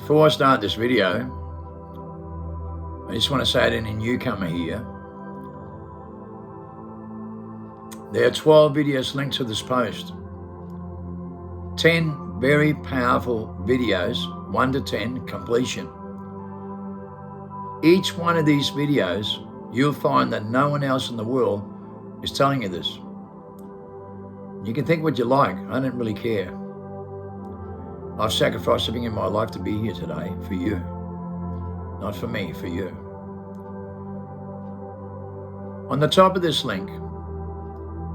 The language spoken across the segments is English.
Before I start this video, I just want to say to any newcomer here, there are 12 videos linked to this post. 10 very powerful videos, 1 to 10 completion. Each one of these videos, you'll find that no one else in the world is telling you this. You can think what you like, I don't really care. I've sacrificed everything in my life to be here today for you. Not for me, for you. On the top of this link,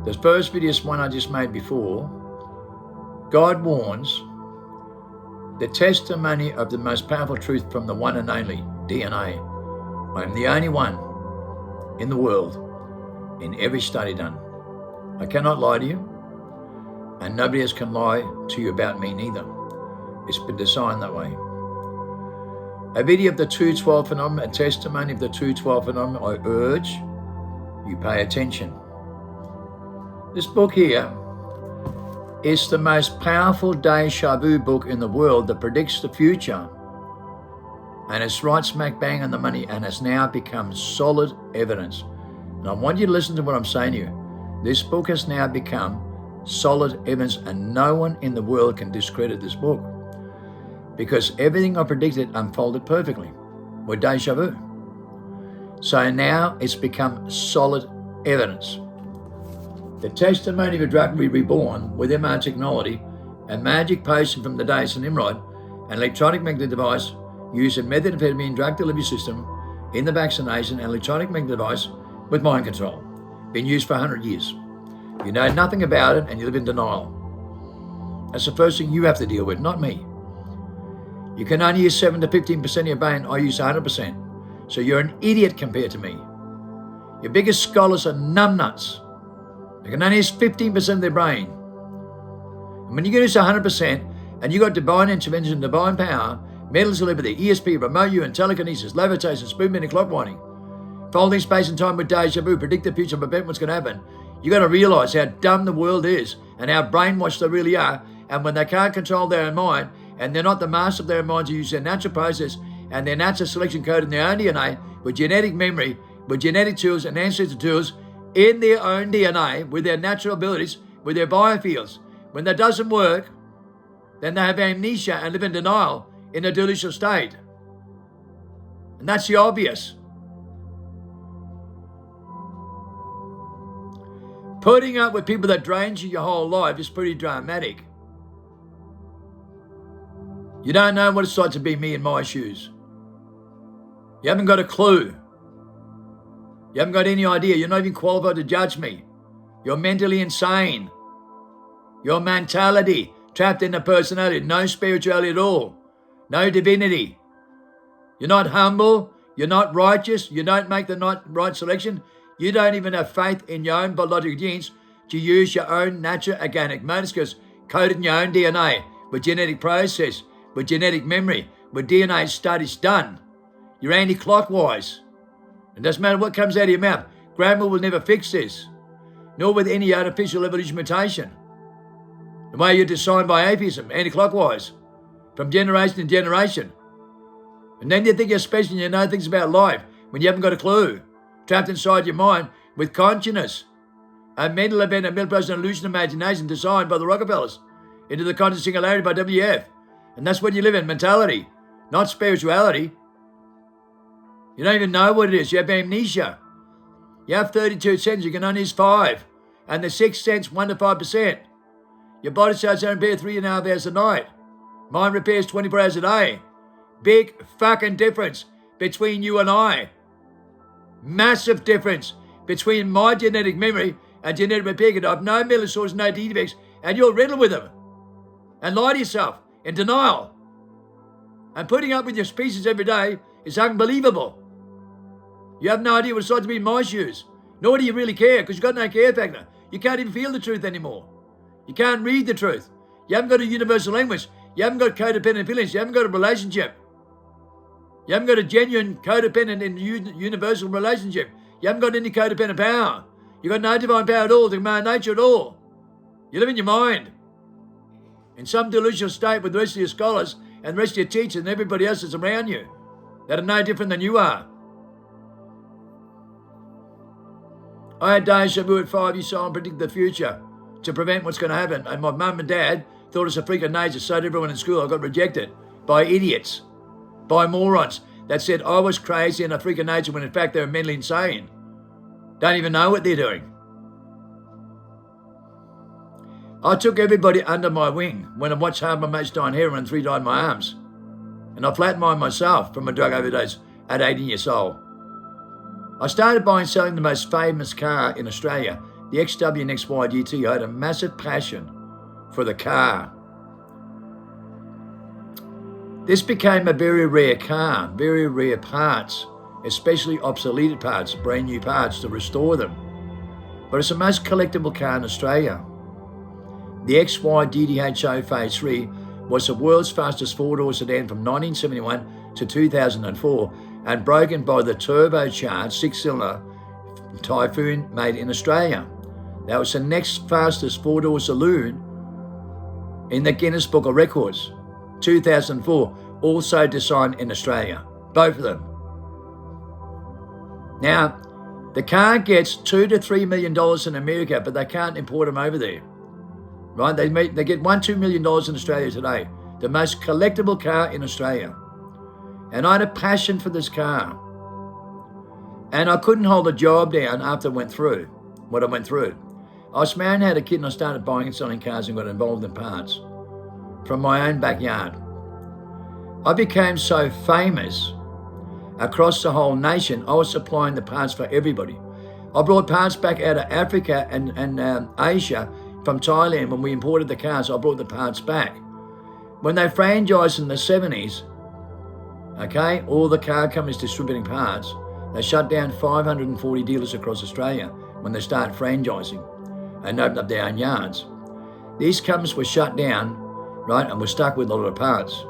the first video one I just made before, God warns the testimony of the most powerful truth from the one and only DNA. I am the only one in the world in every study done. I cannot lie to you, and nobody else can lie to you about me neither. It's been designed that way. A video of the 212 phenomenon, a testimony of the 212 phenomenon, I urge you pay attention. This book here is the most powerful deja vu book in the world that predicts the future. And it's right smack bang on the money, and it's now become solid evidence. And I want you to listen to what I'm saying to you. This book has now become solid evidence, and no one in the world can discredit this book, because everything I predicted unfolded perfectly with deja vu. So now it's become solid evidence. The testimony of a drug reborn with mRNA technology, a magic potion from the days of Nimrod, an electronic magnetic device used in methamphetamine drug delivery system in the vaccination, and electronic magnetic device with mind control. Been used for 100 years. You know nothing about it and you live in denial. That's the first thing you have to deal with, not me. You can only use 7 to 15% of your brain. I use 100%. So you're an idiot compared to me. Your biggest scholars are numbnuts. They can only use 15% of their brain. And when you use 100% and you got divine intervention, divine power, mental telepathy, ESP, remote view, and telekinesis, levitation, spoon bending, clock winding, folding space and time with deja vu, predict the future, prevent what's going to happen. You got to realize how dumb the world is and how brainwashed they really are. And when they can't control their own mind, and they're not the master of their own minds, who use their natural process and their natural selection code in their own DNA, with genetic memory, with genetic tools and ancestral tools in their own DNA, with their natural abilities, with their biofields. When that doesn't work, then they have amnesia and live in denial in a delusional state. And that's the obvious. Putting up with people that drain you your whole life is pretty dramatic. You don't know what it's like to be me in my shoes. You haven't got a clue. You haven't got any idea. You're not even qualified to judge me. You're mentally insane. Your mentality trapped in a personality. No spirituality at all. No divinity. You're not humble. You're not righteous. You don't make the right selection. You don't even have faith in your own biological genes to use your own natural organic molecules coded in your own DNA with genetic process, with genetic memory, with DNA studies done. You're anti-clockwise. It doesn't matter what comes out of your mouth. Grammar will never fix this, nor with any artificial evolution mutation. The way you're designed by atheism, anti-clockwise, from generation to generation. And then you think you're special and you know things about life when you haven't got a clue. Trapped inside your mind with consciousness. A mental event, a mental process, an illusion, imagination designed by the Rockefellers into the conscious singularity by WF. And that's what you live in, mentality, not spirituality. You don't even know what it is. You have amnesia. You have 32 senses. You can only use 5. And the 6th sense, 1 to 5%. Your body cells don't repair 3.5 hours a night. Mind repairs 24 hours a day. Big fucking difference between you and I. Massive difference between my genetic memory and genetic repair kit. I have no mental disorders, no defects, and you're riddled with them. And lie to yourself in denial. And putting up with your species every day is unbelievable. You have no idea what it's like to be in my shoes. Nor do you really care, because you've got no care factor. You can't even feel the truth anymore. You can't read the truth. You haven't got a universal language. You haven't got codependent feelings. You haven't got a relationship. You haven't got a genuine codependent and universal relationship. You haven't got any codependent power. You've got no divine power at all, to command nature at all. You live in your mind. In some delusional state with the rest of your scholars and the rest of your teachers and everybody else that's around you that are no different than you are. I had deja vu at 5 years old and predicted the future to prevent what's going to happen. And my mum and dad thought it was a freak of nature, so did everyone in school. I got rejected by idiots, by morons that said I was crazy and a freak of nature when in fact they were mentally insane. Don't even know what they're doing. I took everybody under my wing when I watched half my mates die on heroin and 3 died in my arms. And I flatlined myself from a drug overdose at 18 years old. I started buying and selling the most famous car in Australia, the XW&XY GT. I had a massive passion for the car. This became a very rare car, very rare parts, especially obsoleted parts, brand new parts to restore them. But it's the most collectible car in Australia. The XY DDHO Phase 3 was the world's fastest four-door sedan from 1971 to 2004 and broken by the turbocharged 6-cylinder Typhoon made in Australia. That was the next fastest four-door saloon in the Guinness Book of Records. 2004, also designed in Australia, both of them. Now, the car gets $2 to $3 million in America, but they can't import them over there. Right? They get $1-2 million in Australia today. The most collectible car in Australia. And I had a passion for this car. And I couldn't hold a job down after I went through what I went through. I was married and had a kid, and I started buying and selling cars and got involved in parts from my own backyard. I became so famous across the whole nation, I was supplying the parts for everybody. I brought parts back out of Africa and Asia from Thailand. When we imported the cars, I brought the parts back. When they franchised in the 70s, okay, all the car companies distributing parts, they shut down 540 dealers across Australia when they started franchising and opened up their own yards. These companies were shut down, right, and were stuck with a lot of parts.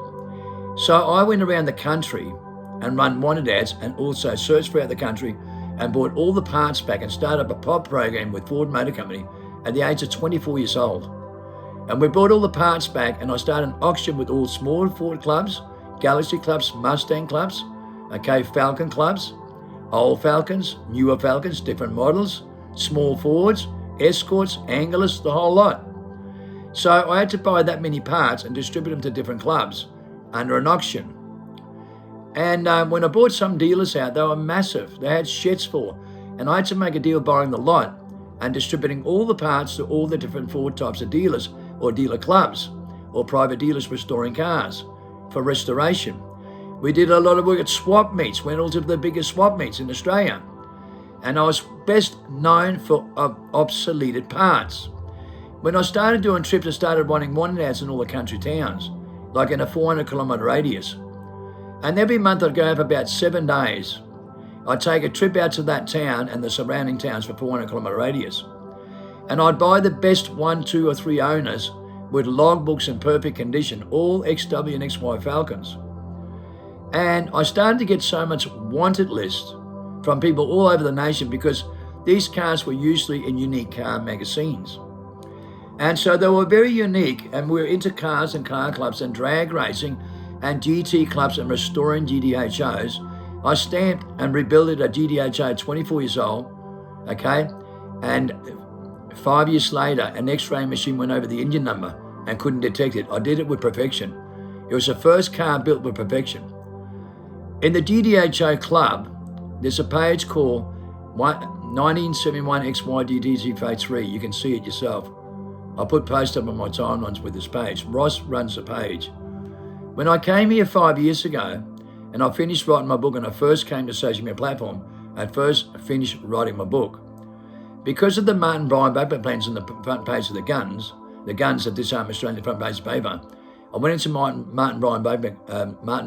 So I went around the country and run wanted ads and also searched throughout the country and bought all the parts back and started up a pod program with Ford Motor Company at the age of 24 years old. And we brought all the parts back, and I started an auction with all small Ford clubs, Galaxy clubs, Mustang clubs, okay, Falcon clubs, old Falcons, newer Falcons, different models, small Fords, Escorts, Angulers, the whole lot. So I had to buy that many parts and distribute them to different clubs under an auction. And when I bought some dealers out, they were massive. They had sheds full. And I had to make a deal buying the lot and distributing all the parts to all the different Ford types of dealers or dealer clubs or private dealers restoring cars for restoration. We did a lot of work at swap meets, went all to the biggest swap meets in Australia. And I was best known for obsoleted parts. When I started doing trips, I started running wanted ads in all the country towns, like in a 400-kilometre radius. And every month I'd go for about 7 days. I'd take a trip out to that town and the surrounding towns for 400-kilometre radius. And I'd buy the best 1, 2 or 3 owners with logbooks in perfect condition, all XW and XY Falcons. And I started to get so much wanted list from people all over the nation because these cars were usually in unique car magazines. And so they were very unique, and we were into cars and car clubs and drag racing and GT clubs and restoring GDHOs. I stamped and rebuilt a GDHO at 24 years old, okay? And 5 years later, an X-ray machine went over the engine number and couldn't detect it. I did it with perfection. It was the first car built with perfection. In the GDHO club, there's a page called 1971 XYDDG Phase 3. You can see it yourself. I put posts up on my timelines with this page. Ross runs the page. When I came here 5 years ago, and I finished writing my book, and I first came to social media platform, I first finished writing my book. Because of the Martin Bryan backpack plans on the front page of the guns that disarm Australia, the front page of paper, I went into Martin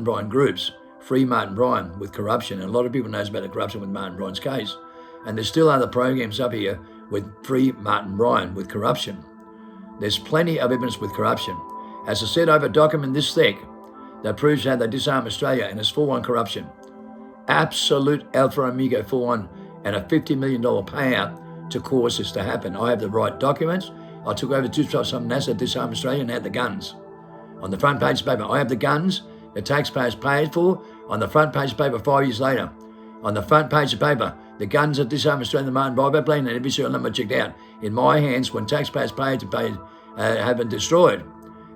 Bryan groups, Free Martin Bryan with corruption, and a lot of people knows about the corruption with Martin Bryan's case. And there's still other programs up here with Free Martin Bryan with corruption. There's plenty of evidence with corruption. As I said, I have a document this thick that proves how they disarm Australia, and it's full on corruption. Absolute alpha omega full on, and a $50 million payout to cause this to happen. I have the right documents. I took over 2 trucks from NASA, disarm Australia, and had the guns. on the front page of paper. I have the guns the taxpayers paid for on the front page of paper 5 years later. On the front page of paper, the guns that disarm Australian Martin Bible plane and every serial number checked out in my hands when taxpayers paid to pay have been destroyed.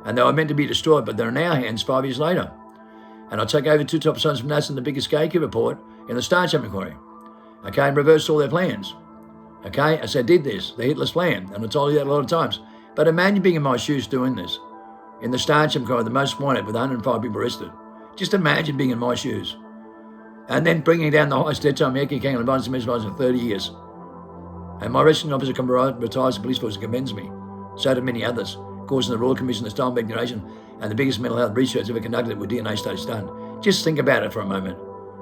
And they were meant to be destroyed, but they're in our hands 5 years later. And I take over 2 top sons from NASA and the biggest gatekeeper report in the Star Chamber Inquiry. Okay, and reversed all their plans. Okay, I said, did this, the Hitler's plan, and I told you that a lot of times. But imagine being in my shoes doing this. In the Star Chamber Inquiry, the most wanted with 105 people arrested. Just imagine being in my shoes. And then bringing down the highest dead time Yankee King and advanced measures for 30 years. And my arresting officer retires the police force and commends me. So did many others, causing the Royal Commission, the Steinbeck Declaration, and the biggest mental health research ever conducted with DNA studies done. Just think about it for a moment,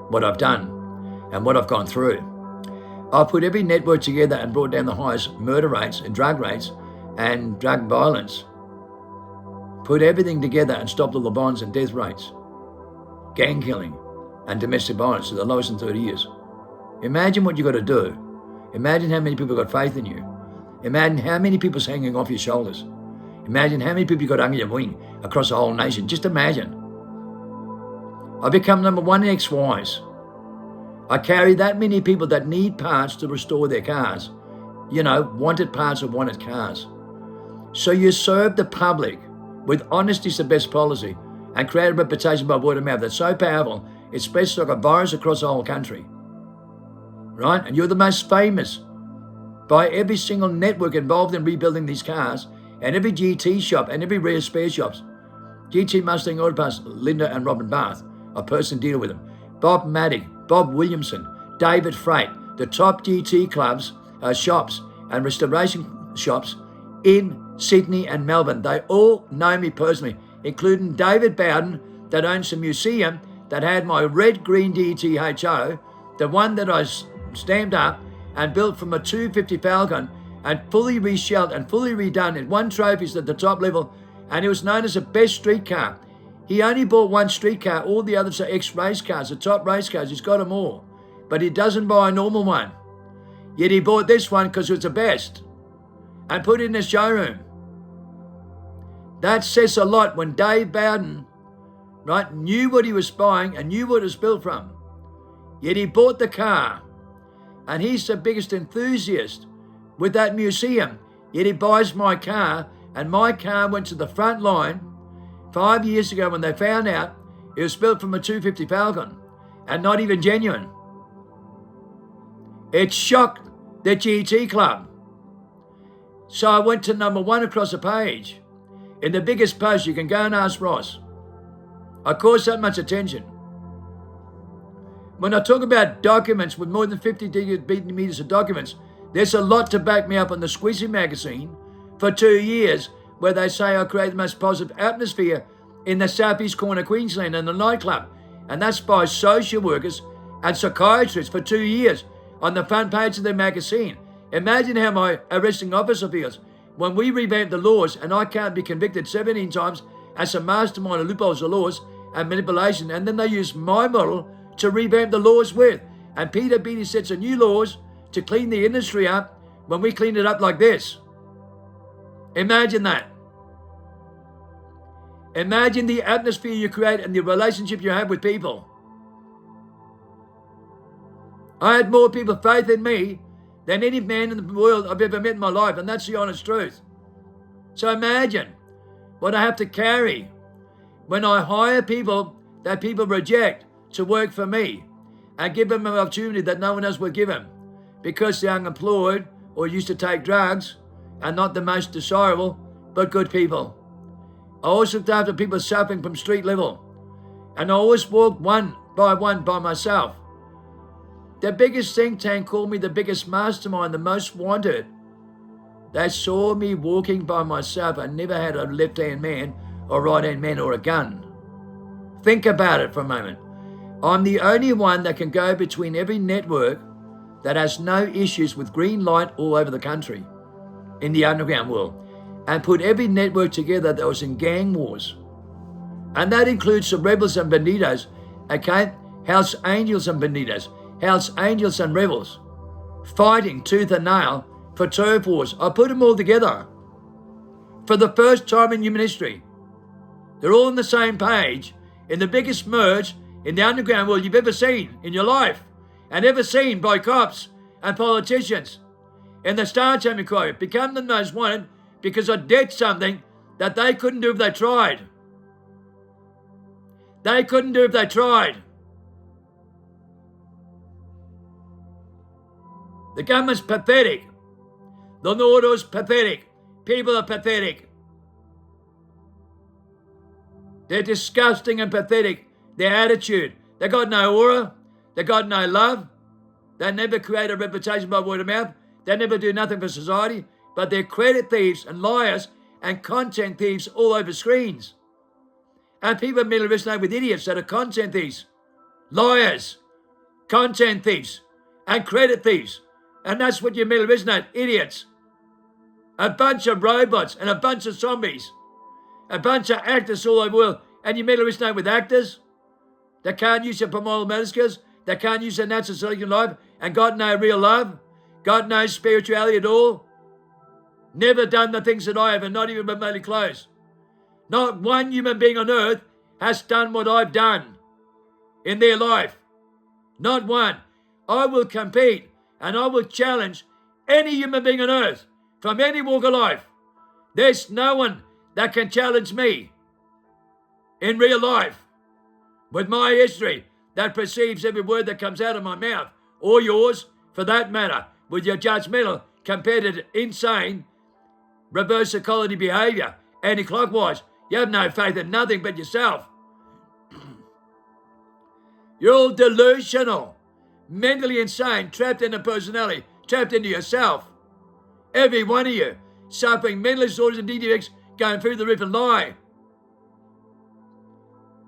what I've done and what I've gone through. I've put every network together and brought down the highest murder rates and drug violence. Put everything together and stopped all the violence and death rates, gang killing and domestic violence to the lowest in 30 years. Imagine what you've got to do. Imagine how many people got faith in you. Imagine how many people's hanging off your shoulders. Imagine how many people you got under your wing across the whole nation. Just imagine. I've become number 1 in XYs. I carry that many people that need parts to restore their cars. You know, wanted parts of wanted cars. So you serve the public with honesty is the best policy and create a reputation by word of mouth that's so powerful, it spreads like a virus across the whole country. Right? And you're the most famous by every single network involved in rebuilding these cars and every GT shop and every rare spare shops. GT Mustang Auto Parts, Linda and Robin Barth, I personally deal with them. Bob Maddock, Bob Williamson, David Freight, the top GT clubs, shops and restoration shops in Sydney and Melbourne. They all know me personally, including David Bowden that owns a museum that had my red-green DTHO, the one that I stamped up and built from a 250 Falcon and fully reshelled and fully redone in 1 trophies at the top level, and it was known as the best street car. He only bought 1 street car, all the others are ex-race cars, the top race cars, he's got them all. But he doesn't buy a normal one. Yet he bought this one because it was the best and put it in his showroom. That says a lot when Dave Bowden, right, knew what he was buying and knew what it was built from. Yet he bought the car and he's the biggest enthusiast with that museum. Yet he buys my car and my car went to the front line 5 years ago when they found out it was built from a 250 Falcon and not even genuine. It shocked the GT club. So I went to number 1 across the page. In the biggest post, you can go and ask Ross. I caused that much attention. When I talk about documents with more than 50 meters of documents, there's a lot to back me up on the Squeezy magazine for 2 years where they say I create the most positive atmosphere in the southeast corner of Queensland and the nightclub. And that's by social workers and psychiatrists for 2 years on the front page of their magazine. Imagine how my arresting officer feels when we revamp the laws and I can't be convicted 17 times as a mastermind of loopholes of laws and manipulation, and then they use my model to revamp the laws with. And Peter Beattie sets a new laws to clean the industry up when we clean it up like this. Imagine that. Imagine the atmosphere you create and the relationship you have with people. I had more people faith in me than any man in the world I've ever met in my life, and that's the honest truth. So imagine what I have to carry when I hire people that people reject to work for me and give them an opportunity that no one else would give them because they're unemployed or used to take drugs and not the most desirable, but good people. I always looked after people suffering from street level, and I always walked one by myself. The biggest think tank called me the biggest mastermind, the most wanted. They saw me walking by myself. I never had a left-hand man or right-hand man or a gun. Think about it for a moment. I'm the only one that can go between every network that has no issues with green light all over the country in the underground world and put every network together that was in gang wars. And that includes the rebels and banditos, okay? House Angels and banditos, House Angels and rebels, fighting tooth and nail for turf wars. I put them all together for the first time in human history. They're all on the same page in the biggest merge in the underground world you've ever seen in your life, and ever seen by cops and politicians. In the Star Chamber Inquiry, become the most wanted because I did something that they couldn't do if they tried. They couldn't do if they tried. The government's pathetic. The Nordo's pathetic. People are pathetic. They're disgusting and pathetic. Their attitude. They got no aura. They got no love. They never create a reputation by word of mouth. They never do nothing for society. But they're credit thieves and liars and content thieves all over screens. And people merely resonate with idiots that are content thieves, liars, content thieves, and credit thieves. And that's what you merely resonate, idiots. A bunch of robots and a bunch of zombies. A bunch of actors all over the world. And you merely resonate with actors that can't use their primordial motor skills, that can't use their natural selection life, and got no real love, got no spirituality at all. Never done the things that I have, and not even remotely close. Not one human being on earth has done what I've done in their life. Not one. I will compete and I will challenge any human being on earth from any walk of life. There's no one that can challenge me in real life with my history that perceives every word that comes out of my mouth, or yours for that matter, with your judgmental, competitive, insane, reverse psychology behavior, anti-clockwise. You have no faith in nothing but yourself. You're all delusional, mentally insane, trapped in a personality, trapped into yourself. Every one of you, suffering mental disorders and defects, going through the roof and lie.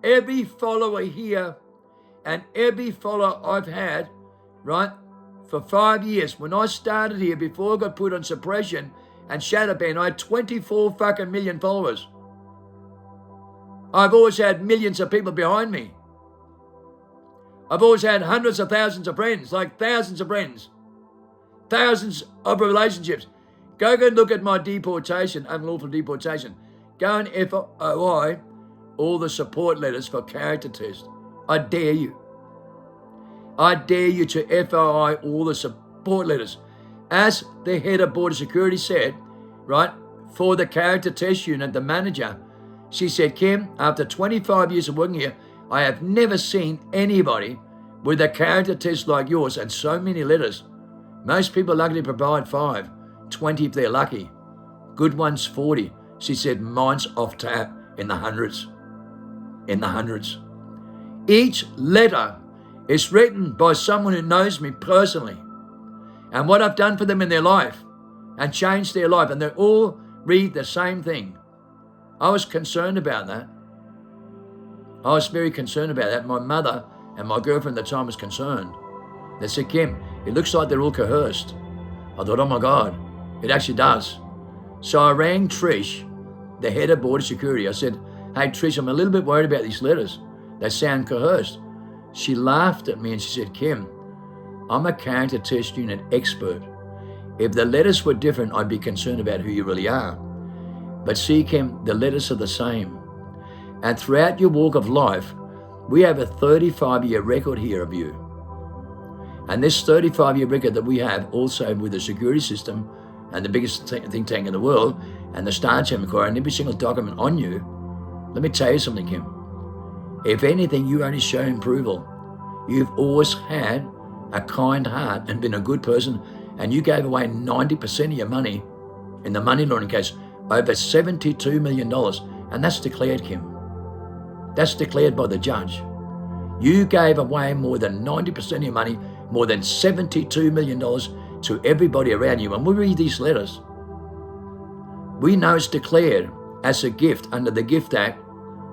Every follower here and every follower I've had, right, for 5 years, when I started here, before I got put on suppression and shadow ban, I had 24 fucking million followers. I've always had millions of people behind me. I've always had hundreds of thousands of friends, like thousands of friends. Thousands of relationships. Go and look at my deportation, unlawful deportation. Go and FOI all the support letters for character test. I dare you. I dare you to FOI all the support letters. As the head of border security said, right, for the character test unit, the manager, she said, Kim, after 25 years of working here, I have never seen anybody with a character test like yours and so many letters. Most people luckily provide 5, 20 if they're lucky. Good ones 40. She said, mine's off tap in the hundreds. In the hundreds. Each letter is written by someone who knows me personally and what I've done for them in their life and changed their life, and they all read the same thing. I was concerned about that. I was very concerned about that. My mother and my girlfriend at the time was concerned. They said, Kim, it looks like they're all coerced. I thought, oh my God, it actually does. So I rang Trish, the head of border security. I said, hey Trish, I'm a little bit worried about these letters. They sound coerced. She laughed at me and she said, Kim, I'm a character test unit expert. If the letters were different, I'd be concerned about who you really are. But see, Kim, the letters are the same. And throughout your walk of life, we have a 35-year record here of you. And this 35-year record that we have also with the security system and the biggest think tank in the world and the Star Chamber Inquiry and every single document on you, let me tell you something, Kim. If anything, you only show approval. You've always had a kind heart and been a good person, and you gave away 90% of your money in the money laundering case, over $72 million, and that's declared, Kim. That's declared by the judge. You gave away more than 90% of your money, more than $72 million to everybody around you. When we read these letters, we know it's declared as a gift under the Gift Act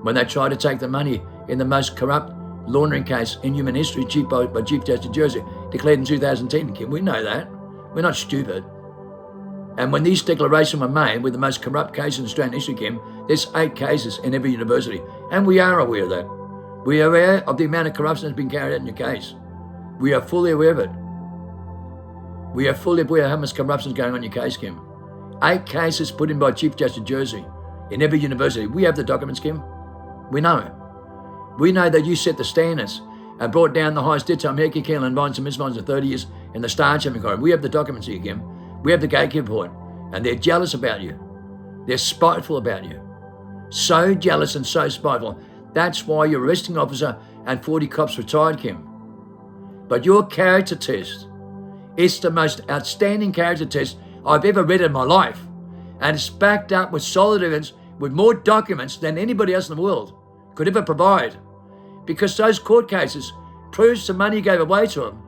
when they try to take the money in the most corrupt laundering case in human history, by Chief Justice Jersey, declared in 2010. Kim, we know that. We're not stupid. And when these declarations were made with the most corrupt case in Australian history, Kim, there's 8 cases in every university. And we are aware of that. We are aware of the amount of corruption that's been carried out in your case. We are fully aware of it. We are fully aware of how much corruption is going on in your case, Kim. 8 cases put in by Chief Justice Jersey in every university. We have the documents, Kim. We know it. We know that you set the standards and brought down the highest ditch on Heki, Keel, and Vines and Misvines in 30 years in the Star Champion Corridor. We have the documents here, Kim. We have the gatekeeper report. And they're jealous about you. They're spiteful about you. So jealous and so spiteful. That's why your arresting officer and 40 cops retired, Kim. But your character test, it's the most outstanding character test I've ever read in my life. And it's backed up with solid evidence, with more documents than anybody else in the world could ever provide. Because those court cases proves the money you gave away to them,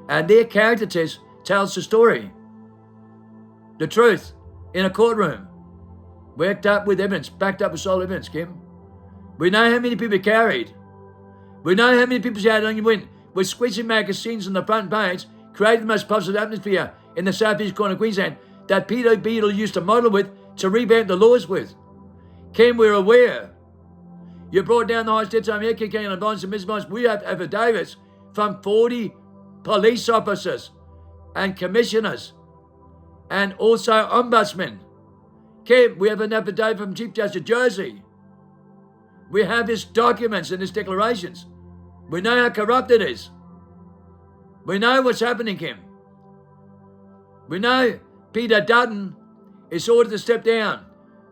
and their character test tells the story. The truth in a courtroom, backed up with evidence, backed up with solid evidence, Kim. We know how many people carried. We know how many people had on your win with squeezing magazines on the front page, created the most positive atmosphere in the southeast corner of Queensland that Peter Beadle used to model with, to revamp the laws with. Kim, we're aware. You brought down the highest dead time here, kicking and bonds and misbonds. We have affidavits from 40 police officers and commissioners and also ombudsmen. Kim, we have an affidavit from Chief Justice Jersey. We have his documents and his declarations. We know how corrupt it is. We know what's happening, Kim. We know Peter Dutton is ordered to step down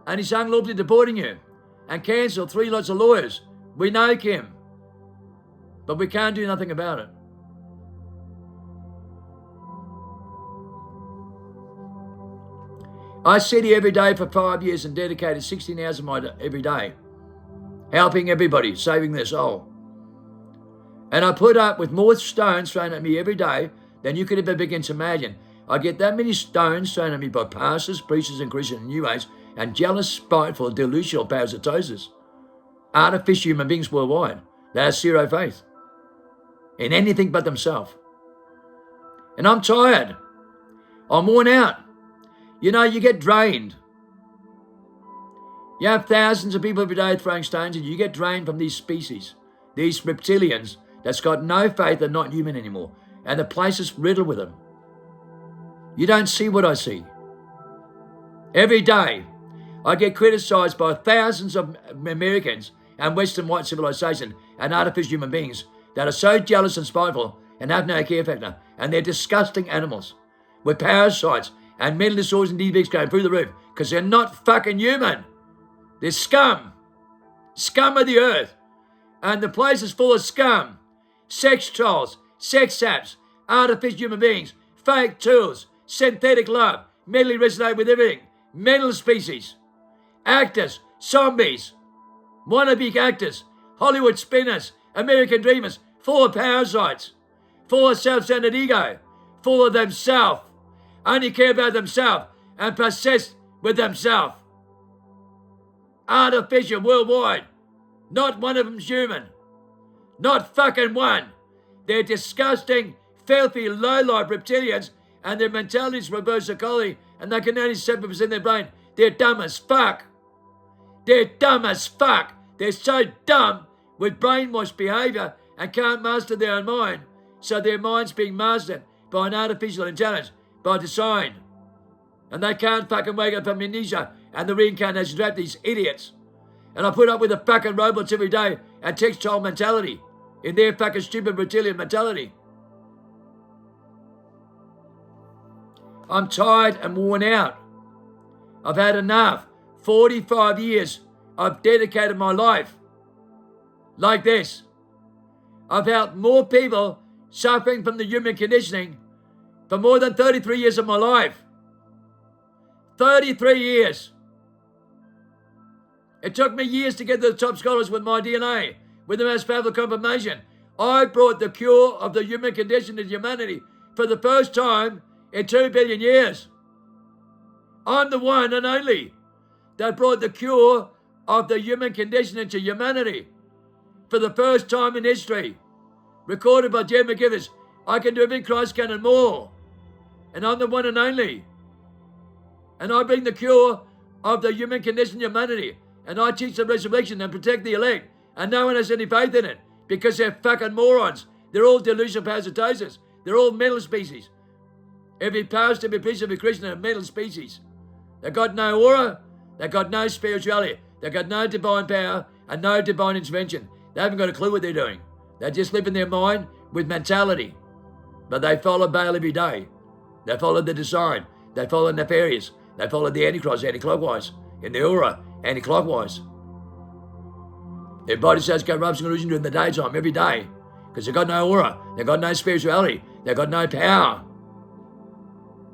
and he's unlawfully deporting you and cancel 3 lots of lawyers. We know, Kim. But we can't do nothing about it. I sit here every day for 5 years and dedicated 16 hours of my every day, helping everybody, saving their soul. And I put up with more stones thrown at me every day than you could ever begin to imagine. I get that many stones thrown at me by pastors, preachers, and Christians and New Age, and jealous, spiteful, delusional parasitosis, artificial human beings worldwide that have zero faith in anything but themselves. And I'm tired. I'm worn out. You know, you get drained. You have thousands of people every day throwing stones and you get drained from these species, these reptilians that's got no faith and not human anymore. And the place is riddled with them. You don't see what I see. Every day, I get criticized by thousands of Americans and Western white civilization and artificial human beings that are so jealous and spiteful and have no care factor. And they're disgusting animals with parasites and mental disorders and defects going through the roof because they're not fucking human. They're scum. Scum of the earth. And the place is full of scum. Sex trolls, sex apps, artificial human beings, fake tools, synthetic love, mentally resonate with everything, mental species, actors, zombies, wannabe actors, Hollywood spinners, American dreamers, full of parasites, full of self-centered ego, full of themselves, only care about themselves and possessed with themselves. Artificial worldwide. Not one of them's human. Not fucking one. They're disgusting, filthy, low-life reptilians and their mentality is reverse psychology and they can only 7% their brain. They're dumb as fuck. They're dumb as fuck. They're so dumb with brainwashed behaviour and can't master their own mind. So their mind's being mastered by an artificial intelligence, by design. And they can't fucking wake up from amnesia and the reincarnation trap, these idiots. And I put up with the fucking robots every day and textile mentality in their fucking stupid reptilian mentality. I'm tired and worn out. I've had enough. 45 years I've dedicated my life like this. I've helped more people suffering from the human conditioning for more than 33 years of my life. 33 years. It took me years to get to the top scholars with my DNA, with the most powerful confirmation. I brought the cure of the human condition to humanity for the first time in 2 billion years. I'm the one and only that brought the cure of the human condition into humanity for the first time in history. Recorded by Jim McGivers. I can do everything Christ can and more. And I'm the one and only. And I bring the cure of the human condition in humanity. And I teach the resurrection and protect the elect. And no one has any faith in it because they're fucking morons. They're all delusional parasitosis. They're all mental species. Every pastor, every priest, every Christian are mental species. They've got no aura. They've got no spirituality. They've got no divine power. and no divine intervention. They haven't got a clue what they're doing. They just live in their mind with mentality. But they follow Baal every day. They follow the design. They follow nefarious. They follow the Antichrist anti-clockwise. In the aura, anti-clockwise. Their body says corruption and illusion during the daytime, every day. Because they've got no aura. They've got no spirituality. They've got no power.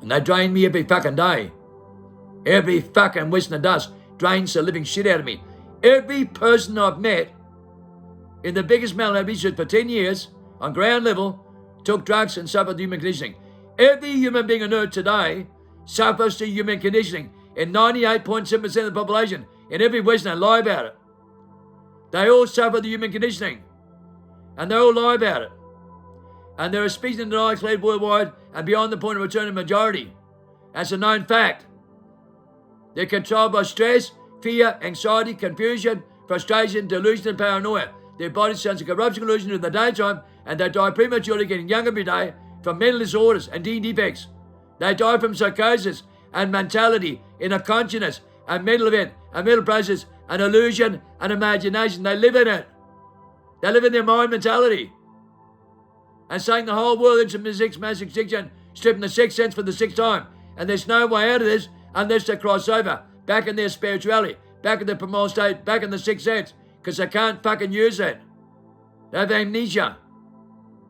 And they drain me every fucking day. Every fucking whisk of dust drains the living shit out of me. Every person I've met in the biggest mental research for 10 years, on ground level, took drugs and suffered human conditioning. Every human being on earth today suffers to human conditioning. And 98.7% of the population in every Western lie about it. They all suffer the human conditioning. And they all lie about it. And there are species in denial declared worldwide and beyond the point of return of majority. That's a known fact. They're controlled by stress, fear, anxiety, confusion, frustration, delusion, and paranoia. Their body sense of corruption, illusion in the daytime, and they die prematurely, getting younger every day from mental disorders and gene defects. They die from psychosis and mentality, inner consciousness, and mental event, and mental process, and illusion, and imagination. They live in it. They live in their mind mentality. And saying the whole world into the sixth mass extinction, stripping the sixth sense for the sixth time. And there's no way out of this unless they cross over, back in their spirituality, back in the primal state, back in the sixth sense, because they can't fucking use it. They have amnesia.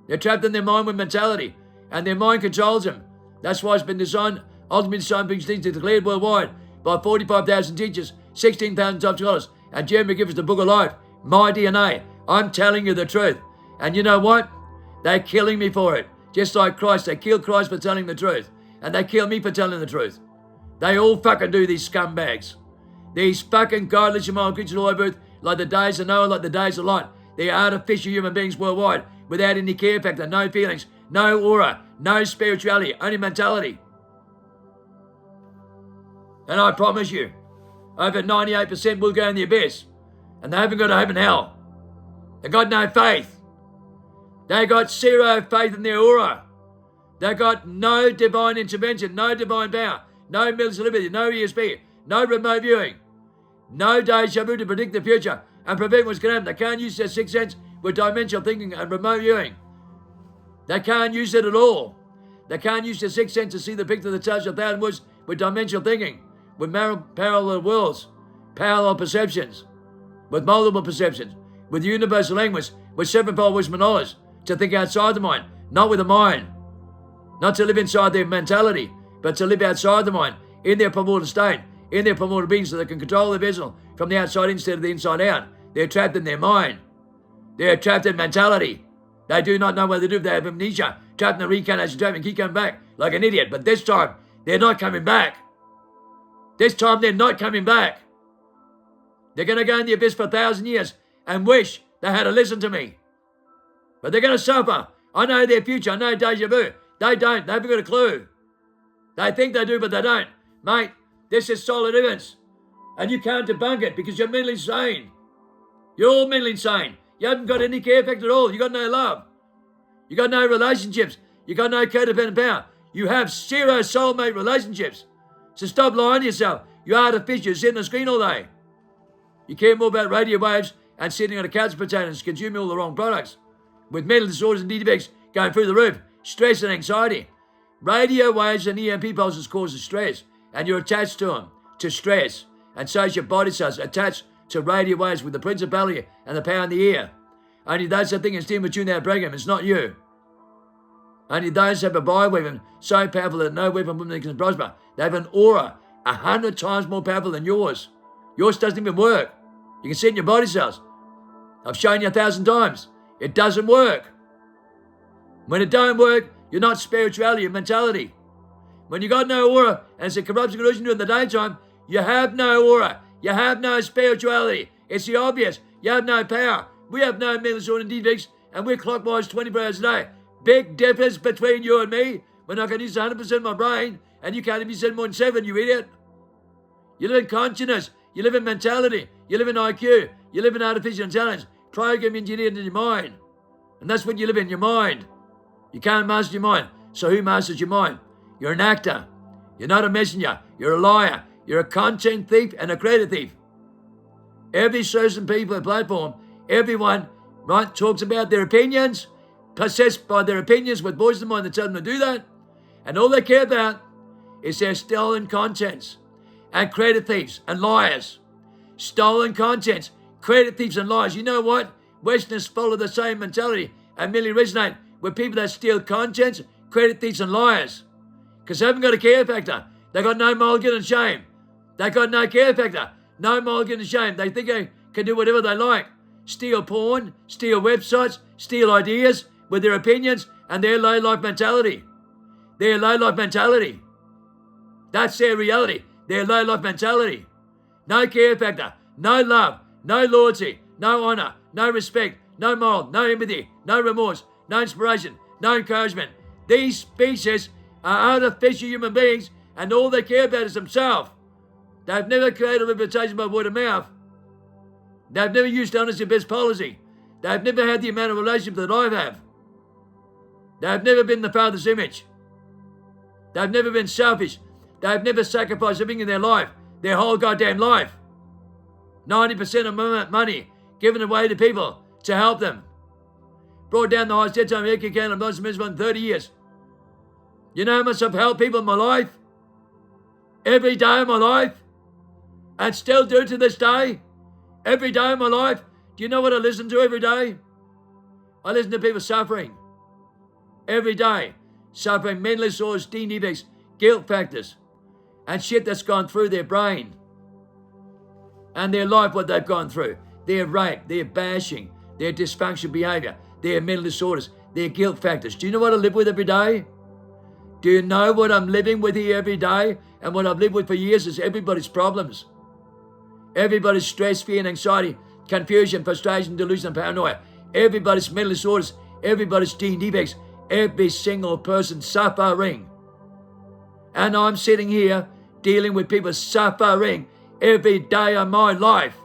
They're trapped in their mind with mentality, and their mind controls them. That's why it's been designed, ultimately designed for extinction, declared worldwide by 45,000 teachers, 16,000 top scholars, and Jeremy gives us the book of life, my DNA. I'm telling you the truth. And you know what? They're killing me for it. Just like Christ, they killed Christ for telling the truth. And they kill me for telling the truth. They all fucking do, these scumbags. These fucking godless human creatures all over earth, like the days of Noah, like the days of Lot. They're artificial human beings worldwide, without any care factor, no feelings, no aura, no spirituality, only mentality. And I promise you, over 98% will go in the abyss. And they haven't got hope in hell. They've got no faith. They got zero faith in their aura. They got no divine intervention, no divine power, no mental liberty, no ESP, no remote viewing, no deja vu to predict the future and prevent what's going to happen. They can't use their sixth sense with dimensional thinking and remote viewing. They can't use it at all. They can't use their sixth sense to see the picture of the touch of 1,000 words with dimensional thinking, with parallel worlds, parallel perceptions, with multiple perceptions, with universal language, with sevenfold wisdom and knowledge, to think outside the mind, not with the mind. Not to live inside their mentality, but to live outside the mind, in their primordial state, in their primordial being, so they can control their vessel from the outside instead of the inside out. They're trapped in their mind. They're trapped in mentality. They do not know what to do if they have amnesia, trapped in the reincarnation trap and keep coming back like an idiot. But this time, they're not coming back. This time, they're not coming back. They're going to go in the abyss for 1,000 years and wish they had to listen to me. But they're going to suffer. I know their future. I know deja vu. They don't. They haven't got a clue. They think they do, but they don't. Mate, this is solid evidence. And you can't debunk it because you're mentally insane. You're all mentally insane. You haven't got any care factor at all. You got no love. You got no relationships. You got no codependent power. You have zero soulmate relationships. So stop lying to yourself. You're artificial. You're sitting on the screen all day. You care more about radio waves and sitting on a couch potatoes, consuming all the wrong products. With mental disorders and defects going through the roof. Stress and anxiety. Radio waves and EMP pulses cause stress, and you're attached to them, to stress. And so is your body cells attached to radio waves with the principality and the power in the ear. Only those that think it's them who tune that program, it's not you. Only those have a bioweapon so powerful that no weapon from them can prosper. They have an aura 100 times more powerful than yours. Yours doesn't even work. You can see it in your body cells. I've shown you 1,000 times. It doesn't work. When it don't work, you're not spirituality, you're mentality. When you got no aura and it's a corruption illusion during the daytime, you have no aura. You have no spirituality. It's the obvious. You have no power. We have no mental disorder and defects, and we're clockwise 24 hours a day. Big difference between you and me. When I can use 100% of my brain, and you can't even use more than 7, you idiot. You live in consciousness. You live in mentality. You live in IQ. You live in artificial intelligence. Program engineered in your mind. And that's what you live in, your mind. You can't master your mind. So who masters your mind? You're an actor. You're not a messenger. You're a liar. You're a content thief and a creative thief. Every certain people and platform, everyone, right, talks about their opinions, possessed by their opinions with voices of mind that tell them to do that. And all they care about is their stolen contents and credit thieves and liars. Stolen contents, credit thieves and liars. You know what? Westerners follow the same mentality and merely resonate with people that steal contents, credit thieves and liars. Because they haven't got a care factor. They got no moral guilt and shame. They got no care factor. No moral guilt and shame. They think they can do whatever they like. Steal porn, steal websites, steal ideas with their opinions and their low-life mentality. Their low-life mentality. That's their reality. Their low-life mentality. No care factor, no love, no loyalty, no honour, no respect, no moral, no empathy, no remorse, no inspiration, no encouragement. These species are artificial human beings and all they care about is themselves. They've never created a reputation by word of mouth. They've never used honesty as best policy. They've never had the amount of relationship that I have. They've never been the Father's image. They've never been selfish. They've never sacrificed everything in their life, their whole goddamn life. 90% of money given away to people to help them. Brought down the highest debt time ever can of most miserable in 30 years. You know how much I've helped people in my life? Every day of my life? And still do to this day? Every day of my life? Do you know what I listen to every day? I listen to people suffering. Every day. Suffering mental disorders, defects, guilt factors, and shit that's gone through their brain. And their life, what they've gone through. Their rape, their bashing, their dysfunctional behaviour, their mental disorders, their guilt factors. Do you know what I live with every day? Do you know what I'm living with here every day? And what I've lived with for years is everybody's problems. Everybody's stress, fear and anxiety, confusion, frustration, delusion and paranoia. Everybody's mental disorders, everybody's gene defects, every single person suffering. And I'm sitting here dealing with people suffering every day of my life.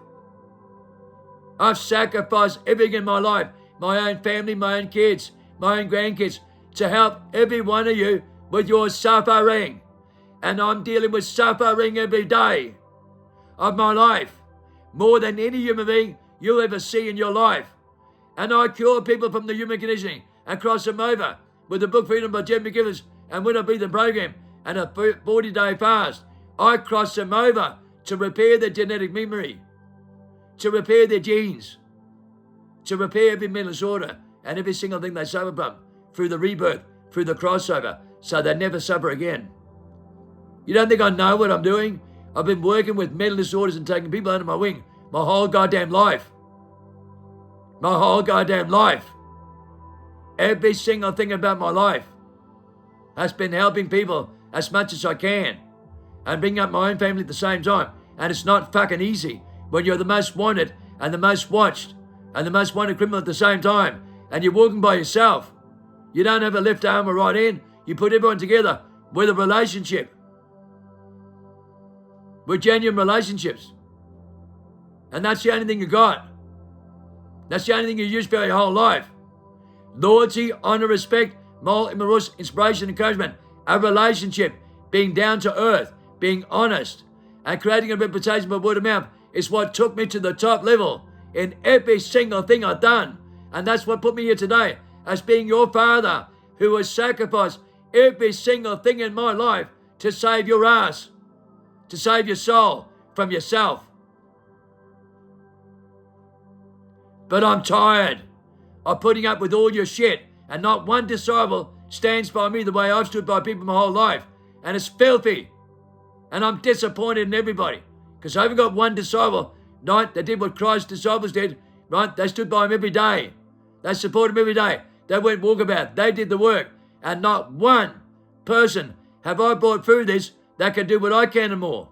I've sacrificed everything in my life, my own family, my own kids, my own grandkids, to help every one of you with your suffering. And I'm dealing with suffering every day of my life, more than any human being you'll ever see in your life. And I cure people from the human conditioning and cross them over with the book Freedom by Jim McGivers and When I Breathe the program and a 40-day fast. I cross them over to repair their genetic memory, to repair their genes, to repair every mental disorder and every single thing they suffer from through the rebirth, through the crossover, so they never suffer again. You don't think I know what I'm doing? I've been working with mental disorders and taking people under my wing my whole goddamn life. My whole goddamn life. Every single thing about my life has been helping people as much as I can and bringing up my own family at the same time. And it's not fucking easy when you're the most wanted and the most watched and the most wanted criminal at the same time and you're walking by yourself. You don't have a left arm or right hand. You put everyone together with a relationship. With genuine relationships. And that's the only thing you got. That's the only thing you use for your whole life. Loyalty, honor, respect, moral, inspiration, encouragement, a relationship, being down to earth, being honest, and creating a reputation by word of mouth is what took me to the top level in every single thing I've done. And that's what put me here today as being your father who has sacrificed every single thing in my life to save your ass, to save your soul from yourself. But I'm tired of putting up with all your shit, and not one disciple stands by me the way I've stood by people my whole life. And it's filthy. And I'm disappointed in everybody, because I haven't got one disciple, right, that did what Christ's disciples did, right? They stood by him every day. They supported him every day. They went walkabout. They did the work. And not one person have I brought through this that can do what I can and more.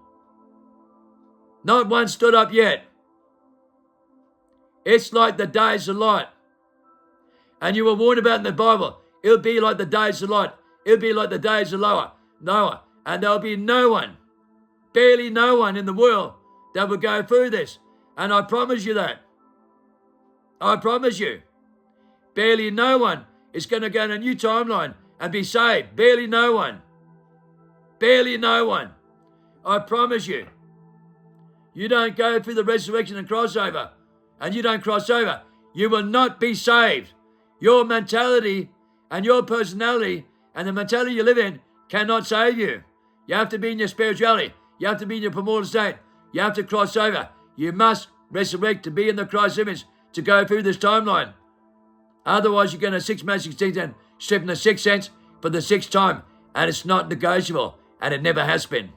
Not one stood up yet. It's like the days of Lot. And you were warned about in the Bible. It'll be like the days of Lot. It'll be like the days of Noah. And there'll be no one, barely no one in the world that will go through this. And I promise you that. I promise you. Barely no one is going to go on a new timeline and be saved. Barely no one. Barely no one. I promise you. you don't go through the resurrection and crossover, and you don't cross over, you will not be saved. Your mentality and your personality and the mentality you live in cannot save you. You have to be in your spirituality. You have to be in your primordial state. You have to cross over. You must resurrect to be in the Christ image, to go through this timeline. Otherwise, you're going to 6 months, 16, and strip in the sixth sense for the sixth time, and it's not negotiable, and it never has been.